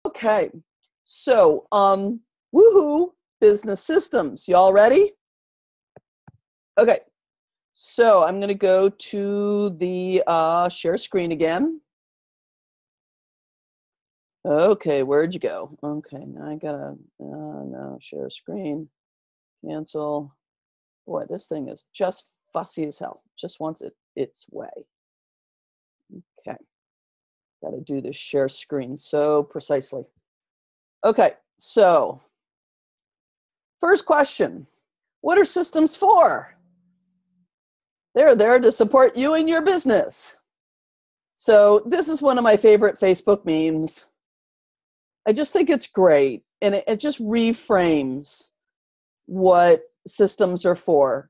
Okay, so woohoo, business systems. Y'all ready? Okay, so I'm going to go to the share screen again. Okay, where'd you go? Okay, now I gotta no, share screen, cancel. Boy, this thing is just fussy as hell. Just wants it its way. Okay, gotta do this share screen so precisely. Okay, so first question, what are systems for? They're there to support you and your business. So this is one of my favorite Facebook memes. I just think it's great, and it just reframes what systems are for.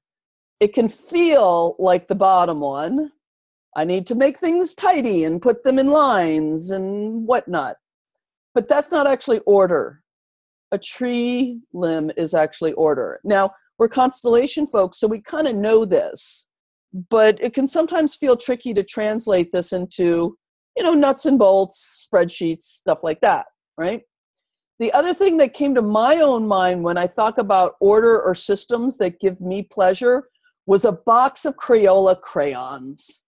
It can feel like the bottom one. I need to make things tidy and put them in lines and whatnot. But that's not actually order. A tree limb is actually order. Now, we're constellation folks, so we kind of know this, but it can sometimes feel tricky to translate this into, nuts and bolts, spreadsheets, stuff like that, right? The other thing that came to my own mind when I thought about order or systems that give me pleasure was a box of Crayola crayons.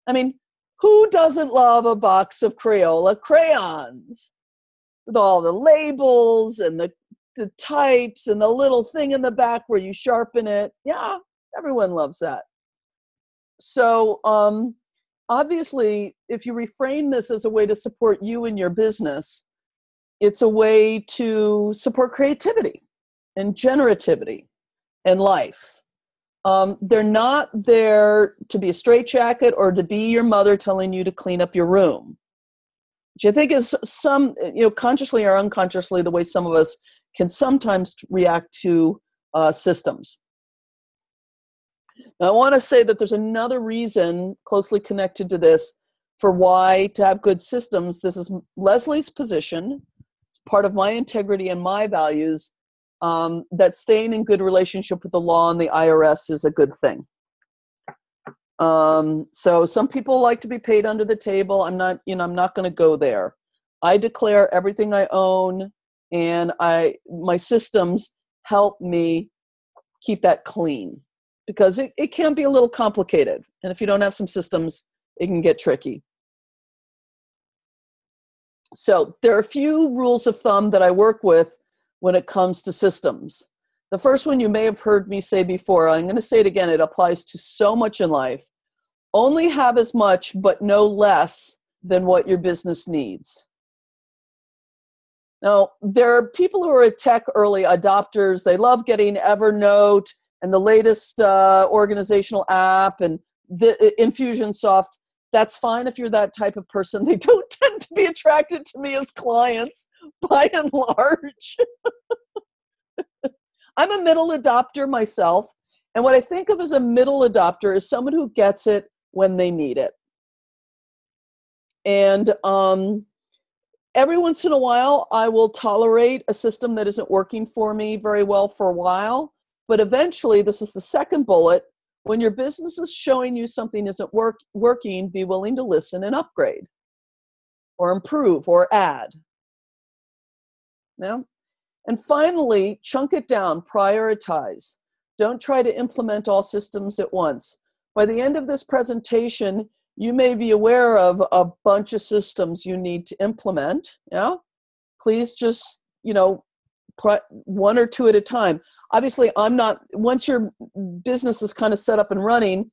I mean, who doesn't love a box of Crayola crayons? With all the labels and the types and the little thing in the back where you sharpen it. Yeah, everyone loves that. So obviously, if you reframe this as a way to support you and your business, it's a way to support creativity and generativity and life. They're not there to be a straitjacket or to be your mother telling you to clean up your room, which I think is consciously or unconsciously the way some of us can sometimes react to systems. Now, I want to say that there's another reason closely connected to this for why to have good systems. This is Leslie's position. It's part of my integrity and my values, that staying in good relationship with the law and the IRS is a good thing. So some people like to be paid under the table. I'm not going to go there. I declare everything I own, and my systems help me keep that clean, because it can be a little complicated. And if you don't have some systems, it can get tricky. So there are a few rules of thumb that I work with when it comes to systems. The first one you may have heard me say before. I'm going to say it again. It applies to so much in life. Only have as much, but no less than what your business needs. Now, there are people who are tech early adopters. They love getting Evernote and the latest organizational app and the Infusionsoft. That's fine if you're that type of person. They don't tend to be attracted to me as clients, by and large. I'm a middle adopter myself. And what I think of as a middle adopter is someone who gets it when they need it. And every once in a while, I will tolerate a system that isn't working for me very well for a while. But eventually, this is the second bullet, when your business is showing you something isn't working, be willing to listen and upgrade or improve or add. Now, and finally, chunk it down, prioritize. Don't try to implement all systems at once. By the end of this presentation, you may be aware of a bunch of systems you need to implement. Yeah? Please just, one or two at a time. Obviously, once your business is kind of set up and running,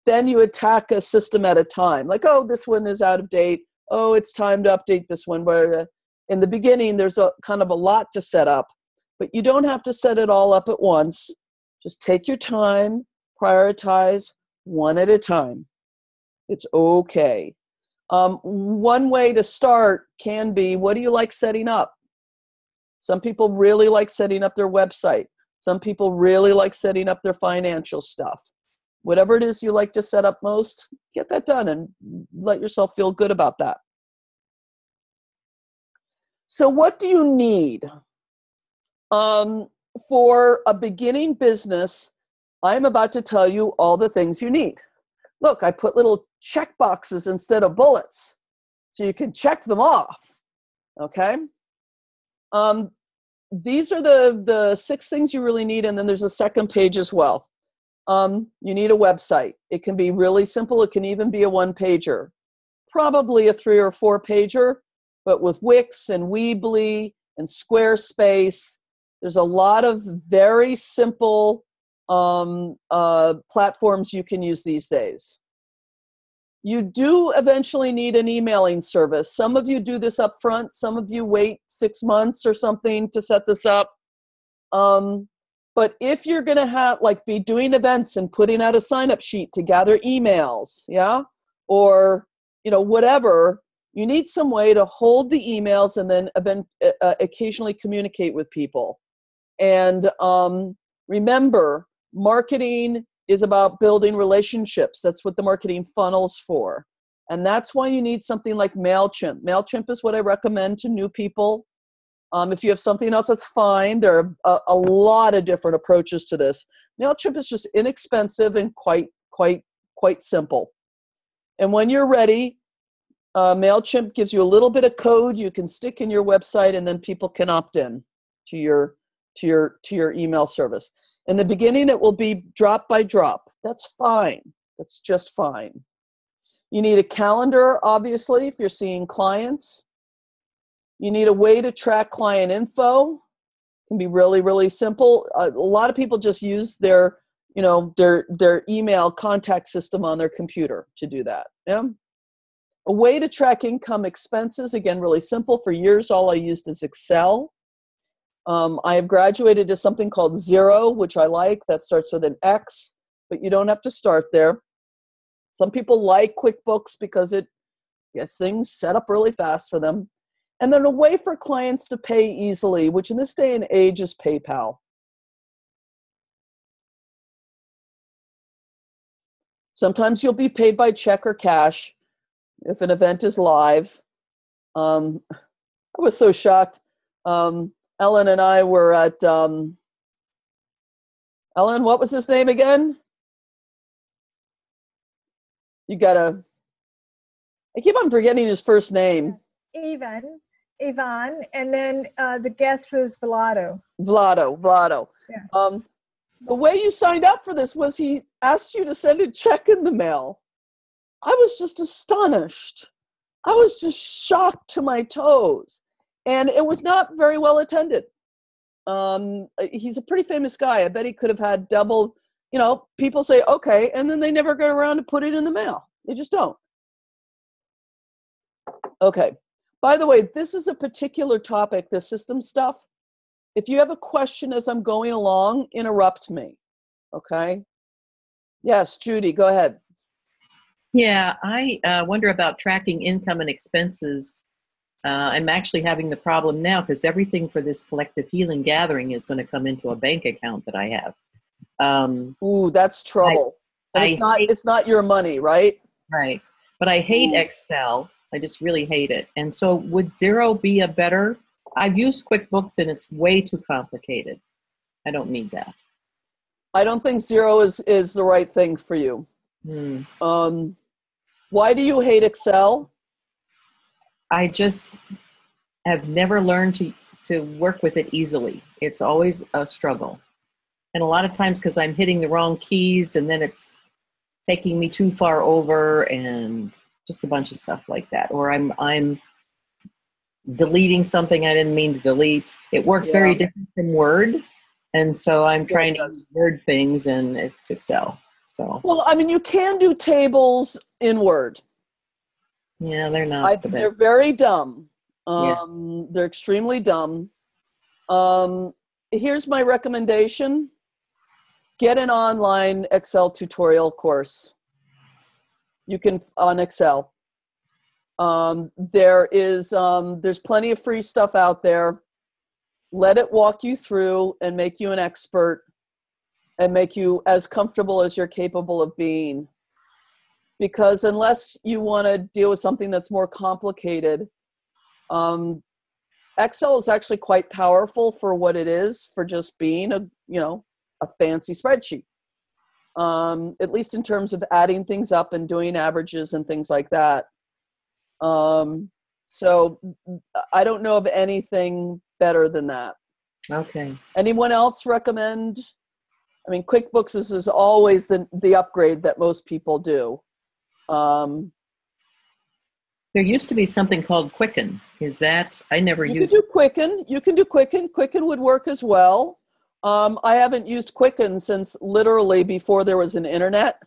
then you attack a system at a time. Like, oh, this one is out of date. Oh, it's time to update this one. Where in the beginning, there's a kind of a lot to set up, but you don't have to set it all up at once. Just take your time, prioritize one at a time. It's okay. One way to start can be, what do you like setting up? Some people really like setting up their website. Some people really like setting up their financial stuff. Whatever it is you like to set up most, get that done and let yourself feel good about that. So what do you need? For a beginning business, I'm about to tell you all the things you need. Look, I put little check boxes instead of bullets, so you can check them off. Okay. These are the 6 things you really need, and then there's a second page as well. You need a website. It can be really simple. It can even be a 1-pager, probably a 3 or 4-pager, but with Wix and Weebly and Squarespace, there's a lot of very simple platforms you can use these days. You do eventually need an emailing service. Some of you do this up front. Some of you wait 6 months or something to set this up. But if you're going to be doing events and putting out a sign-up sheet to gather emails, yeah, or whatever, you need some way to hold the emails and then occasionally communicate with people. And remember, marketing is about building relationships. That's what the marketing funnel's for. And that's why you need something like MailChimp. MailChimp is what I recommend to new people. If you have something else, that's fine. There are a lot of different approaches to this. MailChimp is just inexpensive and quite simple. And when you're ready, MailChimp gives you a little bit of code you can stick in your website, and then people can opt in to your email service. In the beginning, it will be drop by drop. That's fine. That's just fine. You need a calendar, obviously, if you're seeing clients. You need a way to track client info. It can be really, really simple. A lot of people just use their email contact system on their computer to do that. Yeah. A way to track income expenses, again, really simple. For years, all I used is Excel. I have graduated to something called Xero, which I like. That starts with an X, but you don't have to start there. Some people like QuickBooks because it gets things set up really fast for them. And then a way for clients to pay easily, which in this day and age is PayPal. Sometimes you'll be paid by check or cash if an event is live. I was so shocked. Ellen and I were at, Ellen, what was his name again? I keep on forgetting his first name. Ivan, and then the guest was Vlado. Vlado. Yeah. The way you signed up for this was he asked you to send a check in the mail. I was just astonished. I was just shocked to my toes. And it was not very well attended. He's a pretty famous guy. I bet he could have had double, people say, okay, and then they never get around to put it in the mail. They just don't. Okay. By the way, this is a particular topic, the system stuff. If you have a question as I'm going along, interrupt me. Okay? Yes, Judy, go ahead. Yeah, I wonder about tracking income and expenses. I'm actually having the problem now because everything for this collective healing gathering is going to come into a bank account that I have. Ooh, that's trouble. It's not your money, right? Right. But I hate Excel. I just really hate it. And so would Xero be a better? I've used QuickBooks and it's way too complicated. I don't need that. I don't think Xero is the right thing for you. Why do you hate Excel? I just have never learned to work with it easily. It's always a struggle. And a lot of times because I'm hitting the wrong keys and then it's taking me too far over and just a bunch of stuff like that. Or I'm deleting something I didn't mean to delete. It works very different from Word. And so I'm trying to use Word things and it's Excel. So well, I mean, you can do tables in Word. Yeah, they're not. They're very dumb. They're extremely dumb. Here's my recommendation. Get an online Excel tutorial course. You can, on Excel. There's plenty of free stuff out there. Let it walk you through and make you an expert and make you as comfortable as you're capable of being. Because unless you want to deal with something that's more complicated, Excel is actually quite powerful for what it is, for just being a fancy spreadsheet. At least in terms of adding things up and doing averages and things like that. So I don't know of anything better than that. Okay. Anyone else recommend? I mean, QuickBooks is always the upgrade that most people do. There used to be something called Quicken. Is that, I never You can used do Quicken. You can do Quicken. Quicken would work as well. I haven't used Quicken since literally before there was an internet.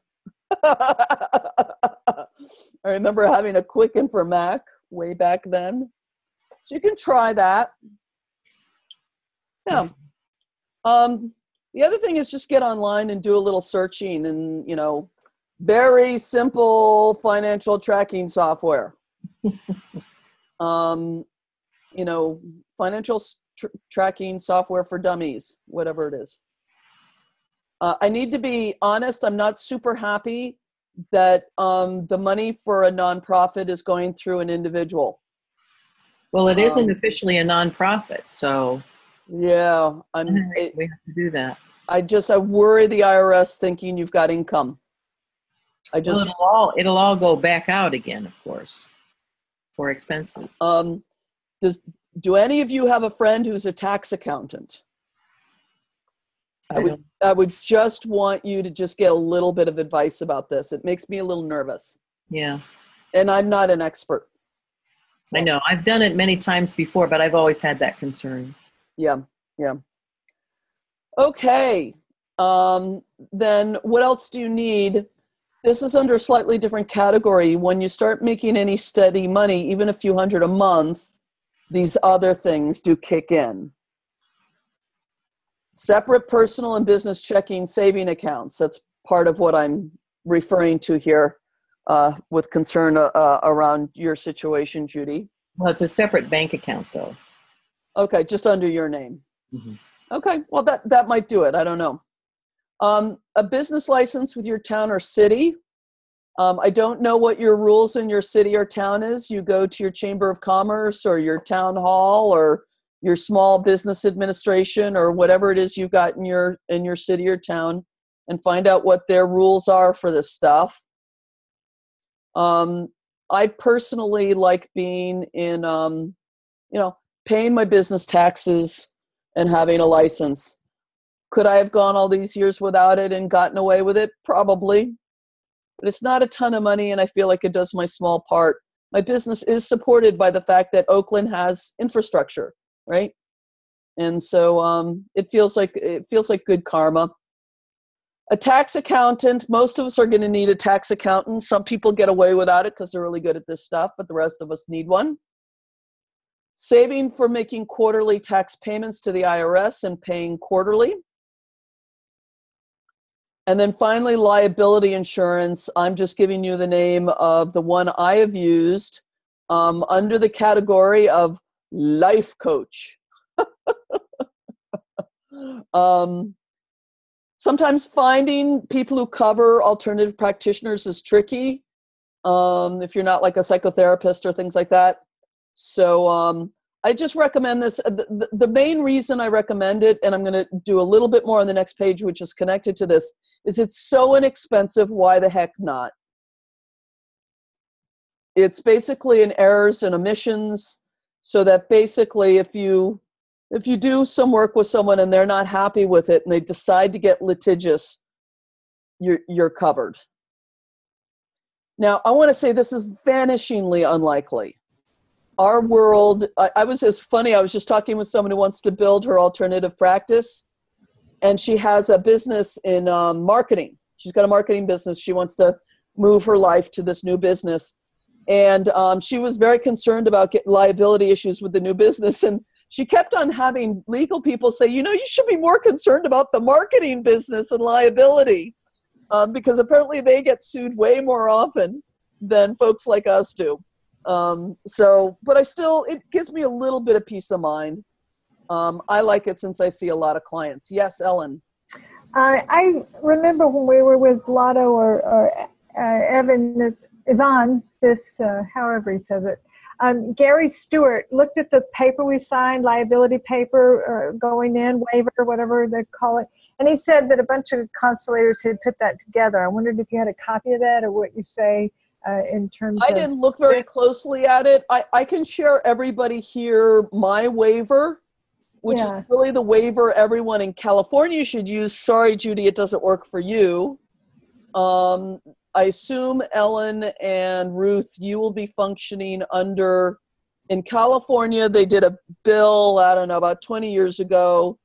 I remember having a Quicken for Mac way back then. So you can try that. Yeah. The other thing is just get online and do a little searching and, very simple financial tracking software. Financial tracking software for dummies, whatever it is. I need to be honest, I'm not super happy that the money for a nonprofit is going through an individual. Well, it isn't officially a nonprofit, so yeah, we have to do that. I worry the IRS thinking you've got income. Well, it'll all go back out again, of course, for expenses. Do any of you have a friend who's a tax accountant? I would just want you to just get a little bit of advice about this. It makes me a little nervous. Yeah. And I'm not an expert. So. I know. I've done it many times before, but I've always had that concern. Yeah. Okay. Then what else do you need? This is under a slightly different category. When you start making any steady money, even a few hundred a month, these other things do kick in. Separate personal and business checking saving accounts. That's part of what I'm referring to here with concern around your situation, Judy. Well, it's a separate bank account, though. Okay, just under your name. Mm-hmm. Okay, well, that might do it. I don't know. A business license with your town or city. I don't know what your rules in your city or town is. You go to your Chamber of Commerce or your town hall or your small business administration or whatever it is you've got in your city or town and find out what their rules are for this stuff. I personally like being in, paying my business taxes and having a license. Could I have gone all these years without it and gotten away with it? Probably. But it's not a ton of money, and I feel like it does my small part. My business is supported by the fact that Oakland has infrastructure, right? And so it feels like good karma. A tax accountant, most of us are going to need a tax accountant. Some people get away without it because they're really good at this stuff, but the rest of us need one. Saving for making quarterly tax payments to the IRS and paying quarterly. And then finally, liability insurance. I'm just giving you the name of the one I have used under the category of life coach. Sometimes finding people who cover alternative practitioners is tricky if you're not like a psychotherapist or things like that. So I just recommend this. The main reason I recommend it, and I'm going to do a little bit more on the next page, which is connected to this, is it's so inexpensive. Why the heck not? It's basically an errors and omissions, so that basically if you do some work with someone and they're not happy with it and they decide to get litigious, you're covered. Now, I want to say this is vanishingly unlikely. Our world, I was just talking with someone who wants to build her alternative practice, and she has a business in marketing. She's got a marketing business. She wants to move her life to this new business. And she was very concerned about liability issues with the new business. And she kept on having legal people say, you should be more concerned about the marketing business and liability because apparently they get sued way more often than folks like us do. But it gives me a little bit of peace of mind. I like it since I see a lot of clients. Yes, Ellen. I remember when we were with Lotto or Yvonne, however he says it, Gary Stewart looked at the paper we signed, liability paper, going in, waiver, whatever they call it, and he said that a bunch of constellators had put that together. I wondered if you had a copy of that or what you say in terms I of. didn't look very closely at it. I can share everybody here my waiver, which Yeah. is really the waiver everyone in California should use. Sorry, Judy, it doesn't work for you. I assume Ellen and Ruth, you will be functioning under, in California, they did a bill, I don't know, about 20 years ago,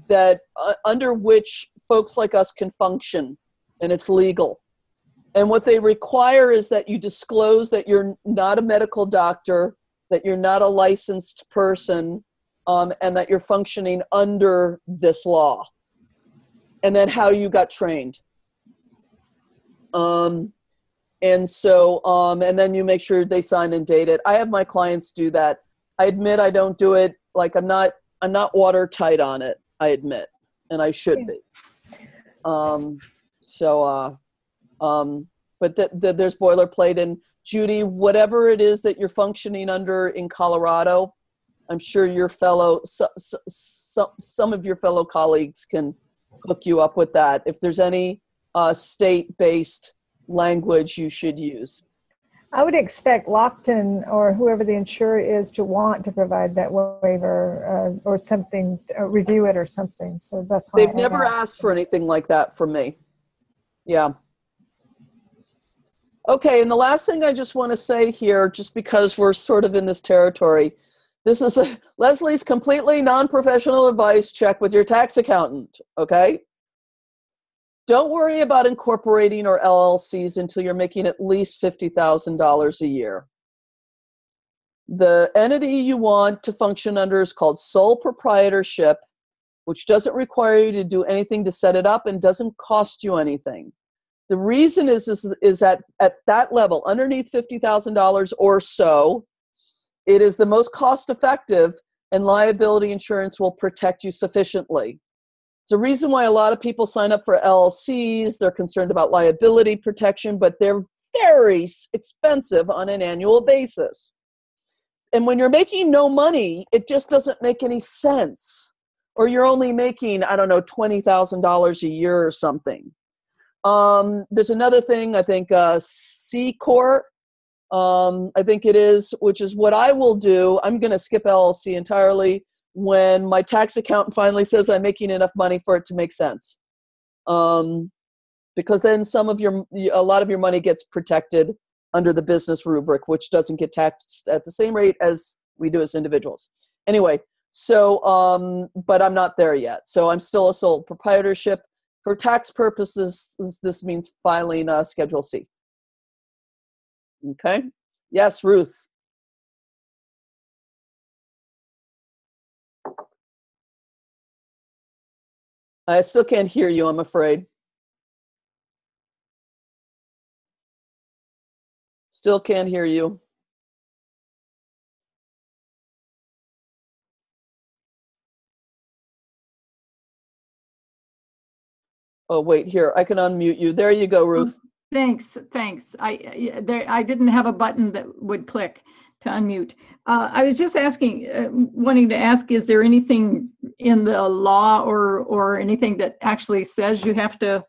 that under which folks like us can function, and it's legal. And what they require is that you disclose that you're not a medical doctor, that you're not a licensed person, and that you're functioning under this law. And then how you got trained. And so, and then you make sure they sign and date it. I have my clients do that. I admit I don't do it. Like I'm not watertight on it, I admit, and I should be. But there's boilerplate. And Judy, whatever it is that you're functioning under in Colorado, I'm sure your some of your fellow colleagues can hook you up with that. If there's any state-based language you should use. I would expect Lockton or whoever the insurer is to want to provide that waiver or something, review it or something. So that's why they've never asked for anything like that from me. Yeah. Okay, and the last thing I just want to say here, just because we're sort of in this territory, this is Leslie's completely non-professional advice. Check with your tax accountant, okay? Don't worry about incorporating or LLCs until you're making at least $50,000 a year. The entity you want to function under is called sole proprietorship, which doesn't require you to do anything to set it up and doesn't cost you anything. The reason is that at that level, underneath $50,000 or so, it is the most cost effective and liability insurance will protect you sufficiently. It's a reason why a lot of people sign up for LLCs. They're concerned about liability protection, but they're very expensive on an annual basis. And when you're making no money, it just doesn't make any sense. Or you're only making, I don't know, $20,000 a year or something. There's another thing, I think C Corp, I think it is, which is what I will do. I'm going to skip LLC entirely when my tax accountant finally says I'm making enough money for it to make sense. Because then a lot of your money gets protected under the business rubric, which doesn't get taxed at the same rate as we do as individuals. Anyway, so, but I'm not there yet. So I'm still a sole proprietorship. For tax purposes, this means filing Schedule C. Okay? Yes, Ruth. I still can't hear you, I'm afraid. Still can't hear you. Oh, wait, here, I can unmute you. There you go, Ruth. Thanks. I didn't have a button that would click to unmute. I was just wanting to ask, is there anything in the law or anything that actually says you have to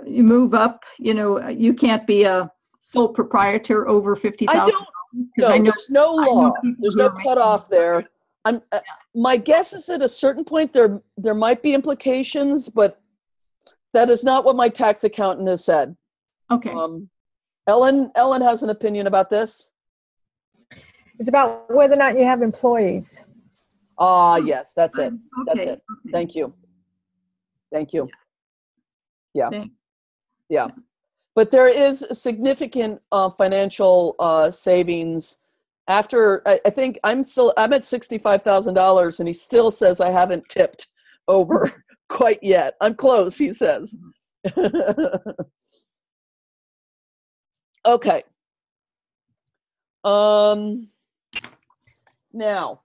you move up? You know, you can't be a sole proprietor over $50,000. I don't know. There's no law. There's no cutoff there. My guess is at a certain point there might be implications, but that is not what my tax accountant has said. Okay. Ellen has an opinion about this. It's about whether or not you have employees. Yes, that's it. Okay. That's it. Okay. Thank you. Thank you. Yeah. Thanks. Yeah. But there is significant financial savings after, I think I'm at $65,000 and he still says I haven't tipped over quite yet. I'm close, he says. Okay. Now,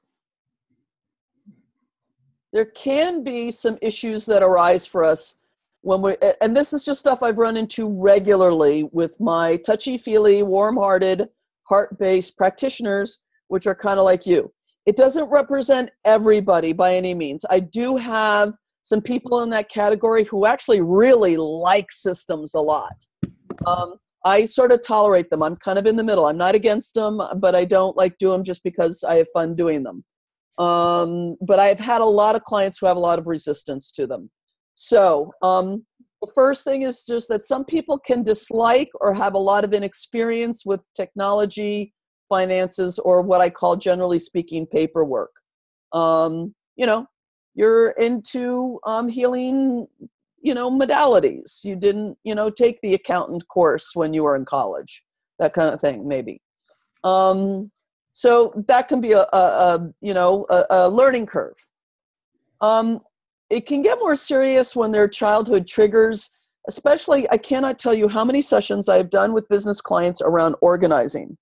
there can be some issues that arise for us when and this is just stuff I've run into regularly with my touchy-feely, warm-hearted, heart-based practitioners, which are kind of like you. It doesn't represent everybody by any means. I do have some people in that category who actually really like systems a lot. I sort of tolerate them. I'm kind of in the middle. I'm not against them, but I don't like do them just because I have fun doing them. But I've had a lot of clients who have a lot of resistance to them. So the first thing is just that some people can dislike or have a lot of inexperience with technology, finances, or what I call, generally speaking, paperwork. You know, you're into healing, you know, modalities. You didn't, you know, take the accountant course when you were in college, that kind of thing, maybe. So that can be a learning curve. It can get more serious when there are childhood triggers, especially, I cannot tell you how many sessions I've done with business clients around organizing.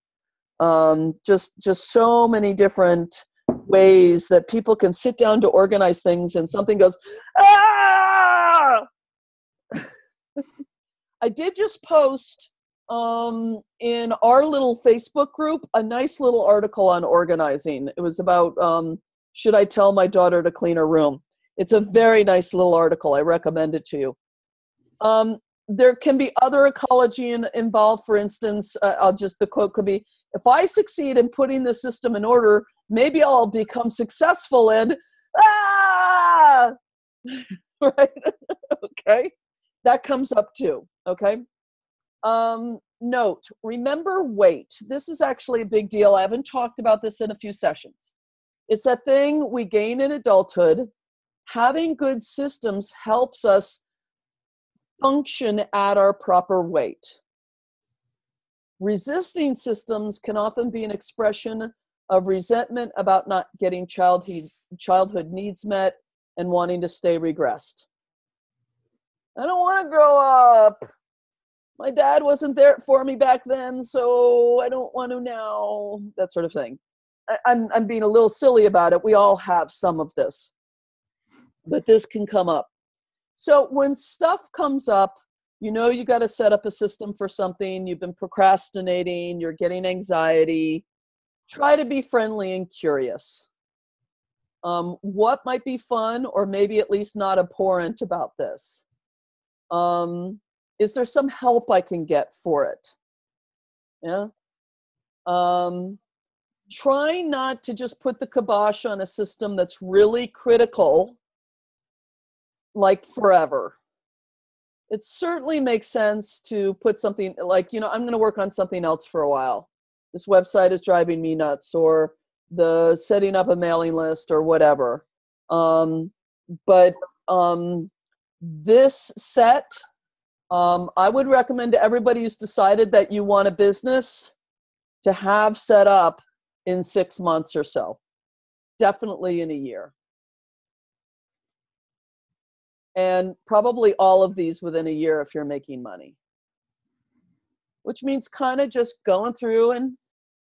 Just so many different ways that people can sit down to organize things and something goes, ah! I did just post in our little Facebook group a nice little article on organizing. It was about, should I tell my daughter to clean her room? It's a very nice little article. I recommend it to you. There can be other ecology involved. For instance, the quote could be, if I succeed in putting the system in order, maybe I'll become successful and, right? Okay. That comes up too. Okay. Note, remember weight. This is actually a big deal. I haven't talked about this in a few sessions. It's that thing we gain in adulthood. Having good systems helps us function at our proper weight. Resisting systems can often be an expression of resentment about not getting childhood needs met and wanting to stay regressed. I don't want to grow up. My dad wasn't there for me back then, so I don't want to now. That sort of thing. I'm being a little silly about it. We all have some of this. But this can come up. So when stuff comes up, you know you got to set up a system for something. You've been procrastinating. You're getting anxiety. Try to be friendly and curious. What might be fun, or maybe at least not abhorrent about this? Is there some help I can get for it? Yeah. Try not to just put the kibosh on a system that's really critical, like forever. It certainly makes sense to put something like, you know, I'm going to work on something else for a while. This website is driving me nuts, or the setting up a mailing list or whatever. This set, I would recommend to everybody who's decided that you want a business to have set up in 6 months or so, definitely in a year. And probably all of these within a year if you're making money. Which means kind of just going through and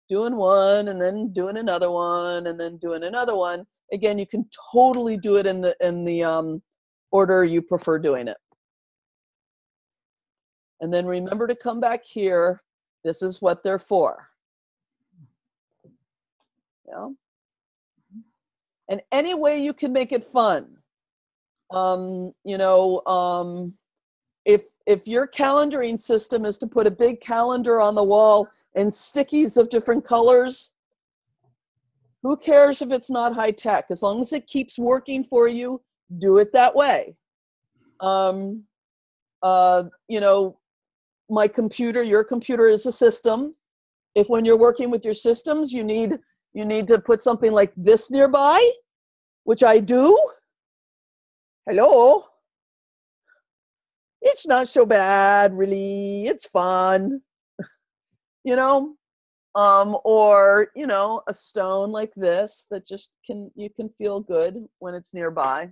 doing one and then doing another one and then doing another one. Again, you can totally do it in the order you prefer doing it. And then remember to come back here. This is what they're for. Yeah. And any way you can make it fun. If your calendaring system is to put a big calendar on the wall and stickies of different colors, who cares if it's not high tech? As long as it keeps working for you, do it that way. My computer, your computer is a system. If when you're working with your systems, you need to put something like this nearby, which I do. Hello. It's not so bad, really. It's fun. Or, a stone like this that just you can feel good when it's nearby.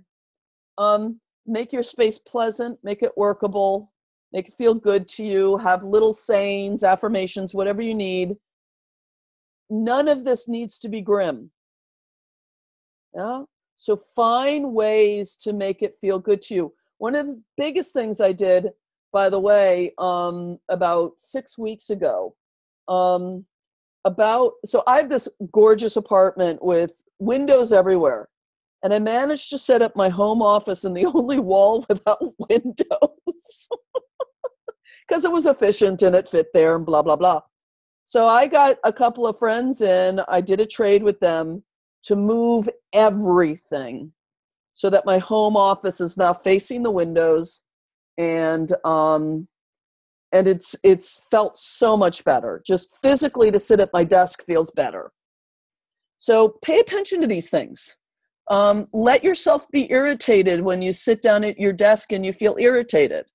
Make your space pleasant, make it workable, make it feel good to you, have little sayings, affirmations, whatever you need. None of this needs to be grim. Yeah? So find ways to make it feel good to you. One of the biggest things I did, by the way, about 6 weeks ago, so I have this gorgeous apartment with windows everywhere. And I managed to set up my home office in the only wall without windows. because it was efficient and it fit there and blah, blah, blah. So I got a couple of friends in, I did a trade with them to move everything so that my home office is now facing the windows, and it's felt so much better. Just physically to sit at my desk feels better. So pay attention to these things. Let yourself be irritated when you sit down at your desk and you feel irritated.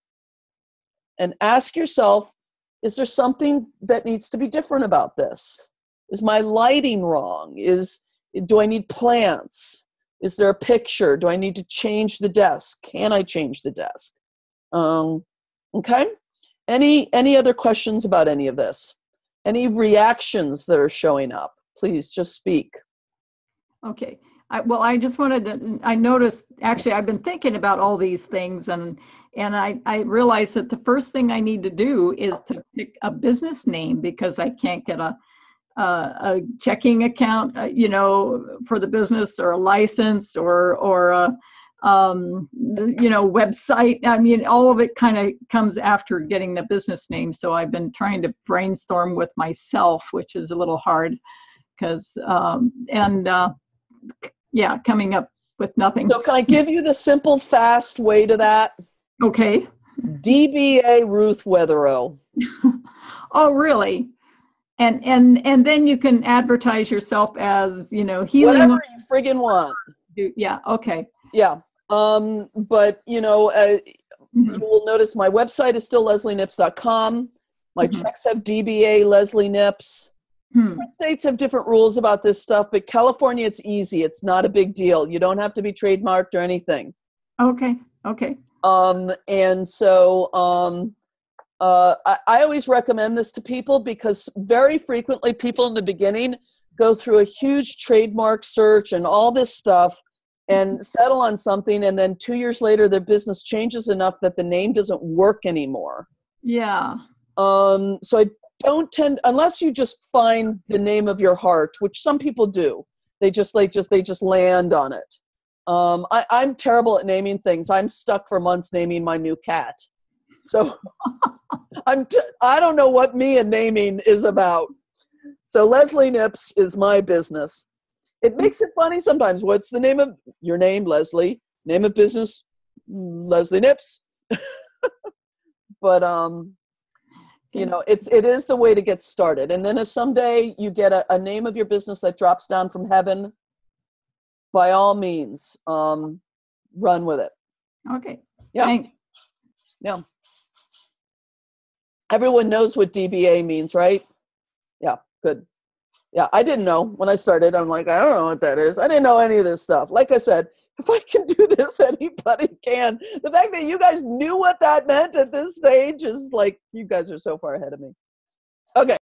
And ask yourself, is there something that needs to be different about this? Is my lighting wrong? Do I need plants? Is there a picture? Do I need to change the desk? Can I change the desk? Okay. Any other questions about any of this? Any reactions that are showing up? Please just speak. Okay. I just wanted to, I noticed, actually, I've been thinking about all these things, and I realized that the first thing I need to do is to pick a business name, because I can't get a checking account, for the business, or a license, or a website. I mean, all of it kind of comes after getting the business name. So I've been trying to brainstorm with myself, which is a little hard, because coming up with nothing. So can I give you the simple, fast way to that? Okay. DBA Ruth Weatherow. Oh, really? And then you can advertise yourself as, healing. Whatever you friggin' want. Yeah. Okay. Yeah. But you will notice my website is still leslienips.com. My checks have DBA Leslie Nips. Different states have different rules about this stuff, but California, it's easy. It's not a big deal. You don't have to be trademarked or anything. Okay. And so I always recommend this to people, because very frequently people in the beginning go through a huge trademark search and all this stuff and settle on something, and then 2 years later their business changes enough that the name doesn't work anymore. Yeah. So I don't tend, unless you just find the name of your heart, which some people do. They just land on it. I'm terrible at naming things. I'm stuck for months naming my new cat. So I don't know what me and naming is about. So Leslie Nips is my business. It makes it funny sometimes. What's the name of your name, Leslie? Name of business, Leslie Nips. But it is the way to get started. And then if someday you get a name of your business that drops down from heaven, by all means, run with it. Okay. Yeah. Thanks. Yeah. Everyone knows what DBA means, right? Yeah, good. Yeah, I didn't know when I started. I'm like, I don't know what that is. I didn't know any of this stuff. Like I said, if I can do this, anybody can. The fact that you guys knew what that meant at this stage is like, you guys are so far ahead of me. Okay.